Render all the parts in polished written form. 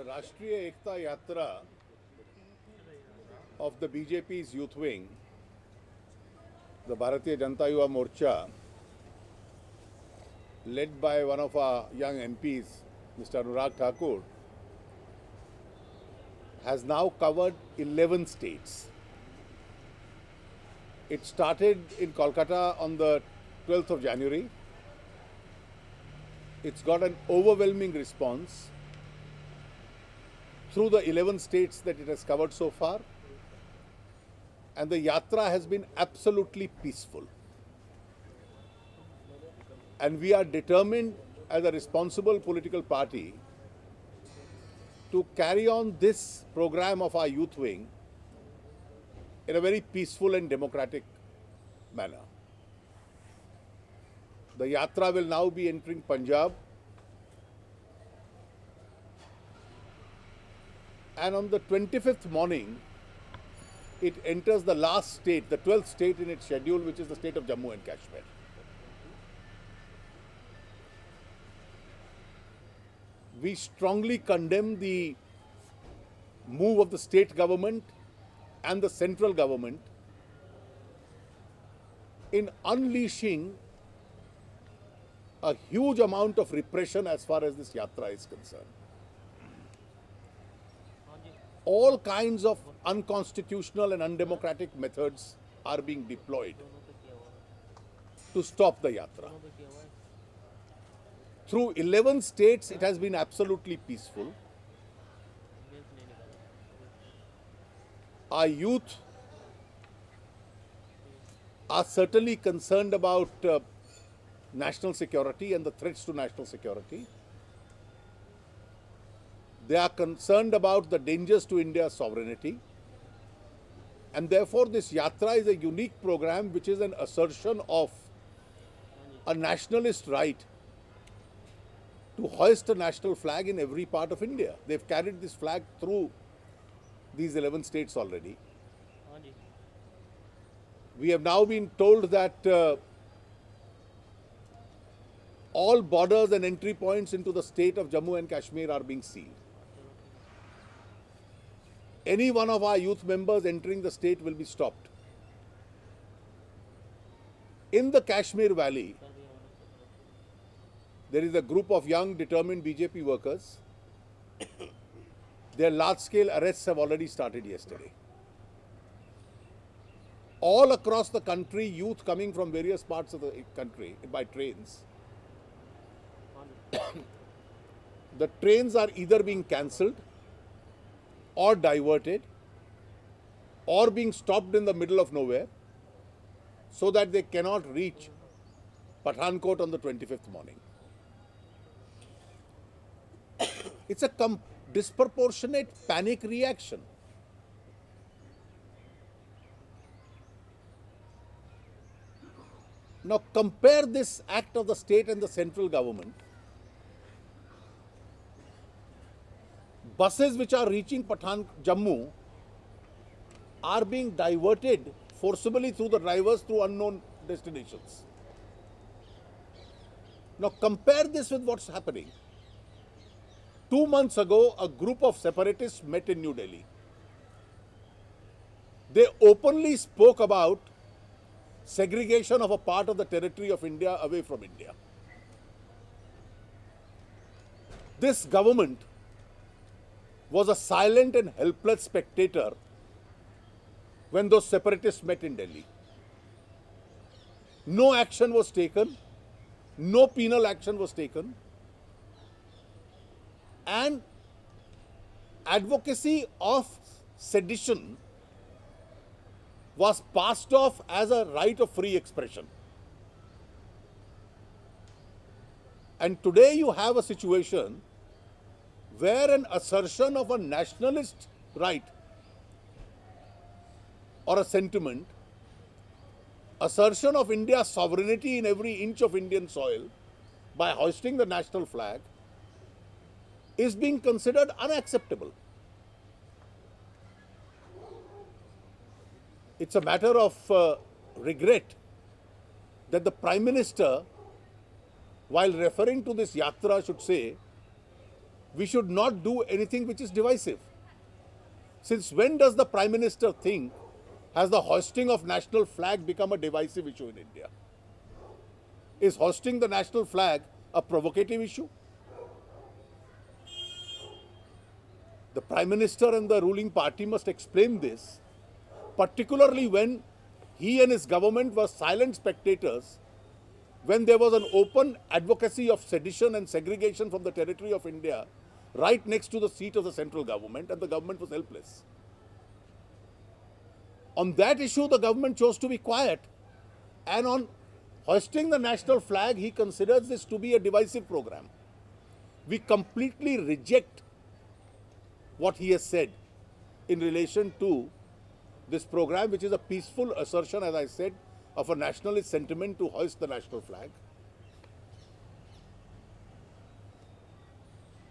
The Rashtriya Ekta Yatra of the BJP's youth wing, the Bharatiya Janata Yuva Morcha, led by one of our young MPs, Mr. Anurag Thakur, has now covered 11 states. It started in Kolkata on the 12th of January. It's got an overwhelming response through the 11 states that it has covered so far. And the yatra has been absolutely peaceful. And we are determined as a responsible political party to carry on this program of our youth wing in a very peaceful and democratic manner. The yatra will now be entering Punjab, and on the 25th morning it enters the last state, the 12th state in its schedule, which is the state of Jammu and Kashmir. We strongly condemn the move of the state government and the central government in unleashing a huge amount of repression as far as this yatra is concerned. All kinds of unconstitutional and undemocratic methods are being deployed to stop the yatra. Through 11 states, it has been absolutely peaceful. Our youth are certainly concerned about national security and the threats to national security. They are concerned about the dangers to India's sovereignty. And therefore, this yatra is a unique program which is an assertion of a nationalist right to hoist a national flag in every part of India. They've carried this flag through these 11 states already. We have now been told that all borders and entry points into the state of Jammu and Kashmir are being sealed. Any one of our youth members entering the state will be stopped. In the Kashmir Valley, there is a group of young, determined BJP workers. Their large-scale arrests have already started yesterday. All across the country, youth coming from various parts of the country by trains. The trains are either being cancelled or diverted or being stopped in the middle of nowhere so that they cannot reach Pathankot on the 25th morning. It's a disproportionate panic reaction. Now compare this act of the state and the central government. Buses which are reaching Jammu are being diverted forcibly through the drivers through unknown destinations. Now compare this with what's happening. 2 months ago, a group of separatists met in New Delhi. They openly spoke about segregation of a part of the territory of India away from India. This government was a silent and helpless spectator when those separatists met in Delhi. No action was taken, no penal action was taken, and advocacy of sedition was passed off as a right of free expression. And today you have a situation where an assertion of a nationalist right or a sentiment, assertion of India's sovereignty in every inch of Indian soil by hoisting the national flag, is being considered unacceptable. It's a matter of regret that the Prime Minister, while referring to this yatra, should say we should not do anything which is divisive. Since when does the Prime Minister think has the hoisting of national flag become a divisive issue in India? Is hoisting the national flag a provocative issue? The Prime Minister and the ruling party must explain this, particularly when he and his government were silent spectators when there was an open advocacy of sedition and segregation from the territory of India right next to the seat of the central government, and the government was helpless. On that issue, the government chose to be quiet, and on hoisting the national flag, he considers this to be a divisive program. We completely reject what he has said in relation to this program, which is a peaceful assertion, as I said, of a nationalist sentiment to hoist the national flag.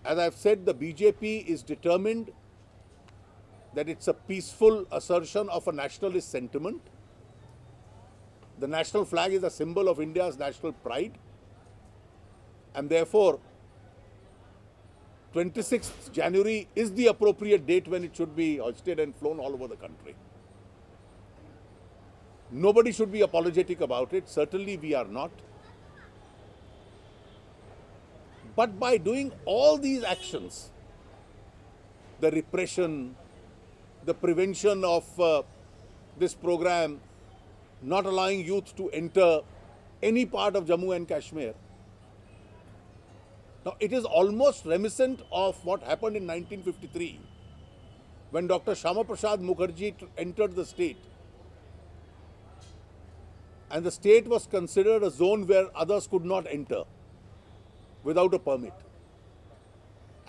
As I've said, the BJP is determined that it's a peaceful assertion of a nationalist sentiment. The national flag is a symbol of India's national pride, and therefore 26th January is the appropriate date when it should be hoisted and flown all over the country. Nobody should be apologetic about it. Certainly we are not. But by doing all these actions, the repression, the prevention of this program, not allowing youth to enter any part of Jammu and Kashmir. Now, it is almost reminiscent of what happened in 1953 when Dr. Shama Prasad Mukherjee entered the state, and the state was considered a zone where others could not enter without a permit,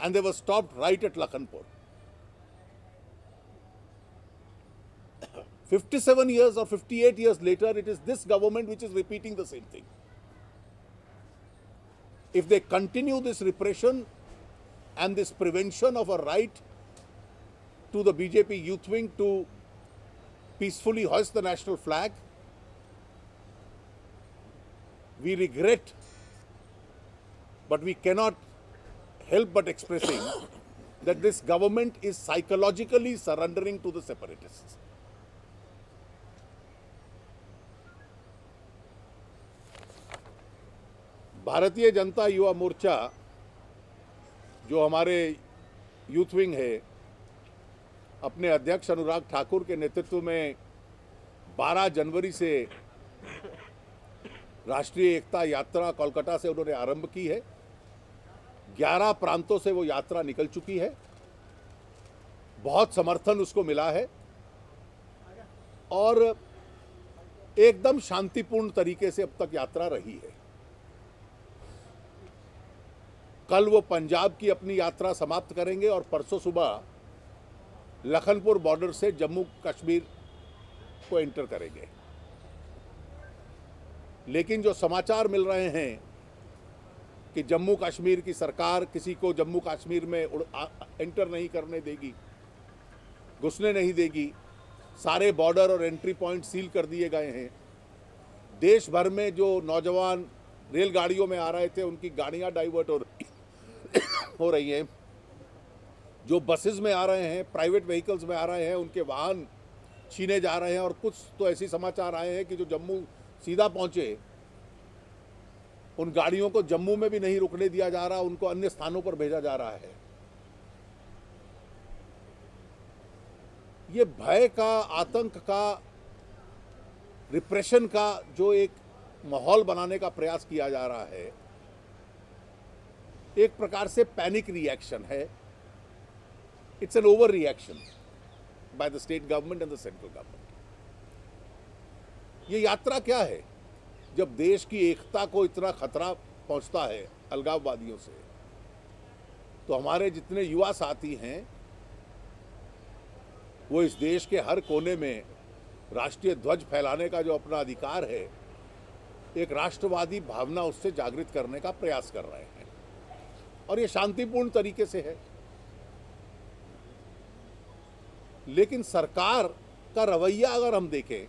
and they were stopped right at Lakhanpur. 57 years or 58 years later, it is this government which is repeating the same thing. If they continue this repression and this prevention of a right to the BJP youth wing to peacefully hoist the national flag, we regret, but we cannot help but expressing that this government is psychologically surrendering to the separatists. Bharatiya Janata Yuva Morcha, जो हमारे youth wing है, अपने अध्यक्ष अनुराग ठाकुर के नेतृत्व में 12 जनवरी से राष्ट्रीय एकता यात्रा कोलकाता से उन्होंने आरंभ की है। 11 प्रांतों से वो यात्रा निकल चुकी है। बहुत समर्थन उसको मिला है और एकदम शांतिपूर्ण तरीके से अब तक यात्रा रही है। कल वो पंजाब की अपनी यात्रा समाप्त करेंगे और परसों सुबह लखनपुर बॉर्डर से जम्मू कश्मीर को एंटर करेंगे। लेकिन जो समाचार मिल रहे हैं कि जम्मू कश्मीर की सरकार किसी को जम्मू कश्मीर में एंटर नहीं करने देगी, घुसने नहीं देगी, सारे बॉर्डर और एंट्री पॉइंट सील कर दिए गए हैं। देश भर में जो नौजवान रेलगाड़ियों में आ रहे थे उनकी गाड़ियां डाइवर्ट हो रही हैं। जो बसेस में आ रहे हैं, प्राइवेट व्हीकल्स में आ रहे हैं, उनके वाहन छीने जा रहे हैं। और कुछ तो ऐसे समाचार आए हैं कि जो जम्मू सीधा पहुंचे उन गाड़ियों को जम्मू में भी नहीं रुकने दिया जा रहा, उनको अन्य स्थानों पर भेजा जा रहा है। ये भय का, आतंक का, रिप्रेशन का जो एक माहौल बनाने का प्रयास किया जा रहा है, एक प्रकार से पैनिक रिएक्शन है। It's an over reaction by the state government and the central government. ये यात्रा क्या है? जब देश की एकता को इतना खतरा पहुंचता है अलगाववादियों से, तो हमारे जितने युवा साथी हैं वो इस देश के हर कोने में राष्ट्रीय ध्वज फहराने का जो अपना अधिकार है, एक राष्ट्रवादी भावना उससे जागृत करने का प्रयास कर रहे हैं और ये शांतिपूर्ण तरीके से है। लेकिन सरकार का रवैया अगर हम देखें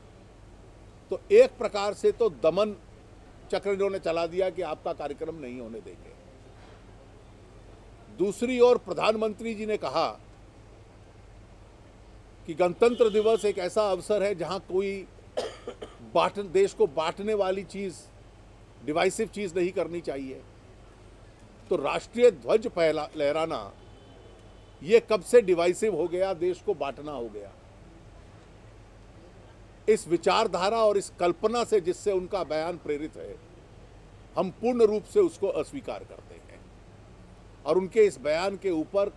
तो एक प्रकार से तो दमन चक्र इन्होंने चला दिया कि आपका कार्यक्रम नहीं होने देंगे। दूसरी ओर प्रधानमंत्री जी ने कहा कि गणतंत्र दिवस एक ऐसा अवसर है जहां कोई देश को बांटने वाली चीज, डिवाइसिव चीज नहीं करनी चाहिए। तो राष्ट्रीय ध्वज पहला लहराना ये कब से डिवाइसिव हो गया, देश को बांटना हो गया। इस विचारधारा और इस कल्पना से जिससे उनका बयान प्रेरित है, हम पूर्ण रूप से उसको अस्वीकार करते हैं और उनके इस बयान के ऊपर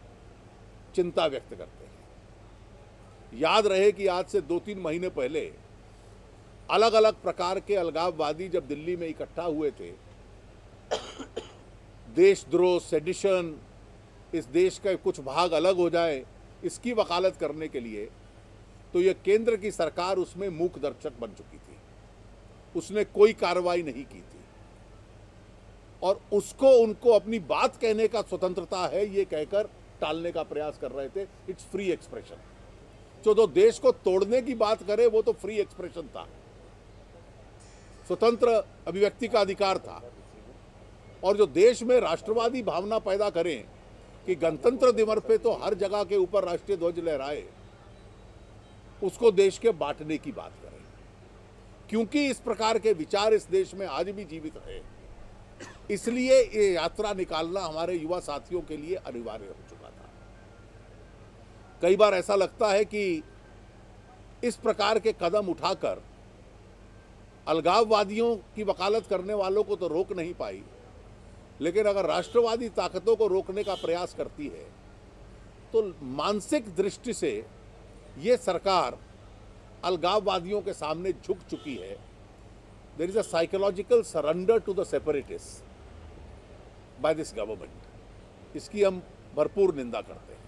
चिंता व्यक्त करते हैं। याद रहे कि आज से 2-3 महीने पहले अलग अलग प्रकार के अलगाववादी जब दिल्ली में इकट्ठा हुए थे, देशद्रोह, सेडिशन, इस देश का कुछ भाग अलग हो जाए, इसकी वकालत करने के लिए, तो ये केंद्र की सरकार उसमें मूक दर्शक बन चुकी थी। उसने कोई कार्रवाई नहीं की थी और उसको उनको अपनी बात कहने का स्वतंत्रता है ये कहकर टालने का प्रयास कर रहे थे। It's free expression. जो देश को तोड़ने की बात करे वो तो फ्री एक्सप्रेशन था, स्वतंत्र अभिव्यक्ति का अधिकार था। और जो देश में राष्ट्रवादी भावना पैदा करें कि गणतंत्र दिवस पे तो हर जगह के ऊपर राष्ट्रीय ध्वज लहराए, उसको देश के बांटने की बात करें। क्योंकि इस प्रकार के विचार इस देश में आज भी जीवित है, इसलिए ये यात्रा निकालना हमारे युवा साथियों के लिए अनिवार्य हो चुका था। कई बार ऐसा लगता है कि इस प्रकार के कदम उठाकर अलगाववादियों की वकालत करने वालों को तो रोक नहीं पाई, लेकिन अगर राष्ट्रवादी ताकतों को रोकने का प्रयास करती है तो मानसिक दृष्टि से ये सरकार अलगाववादियों के सामने झुक चुकी है। There is a psychological surrender to the separatist by this government. इसकी हम भरपूर निंदा करते हैं।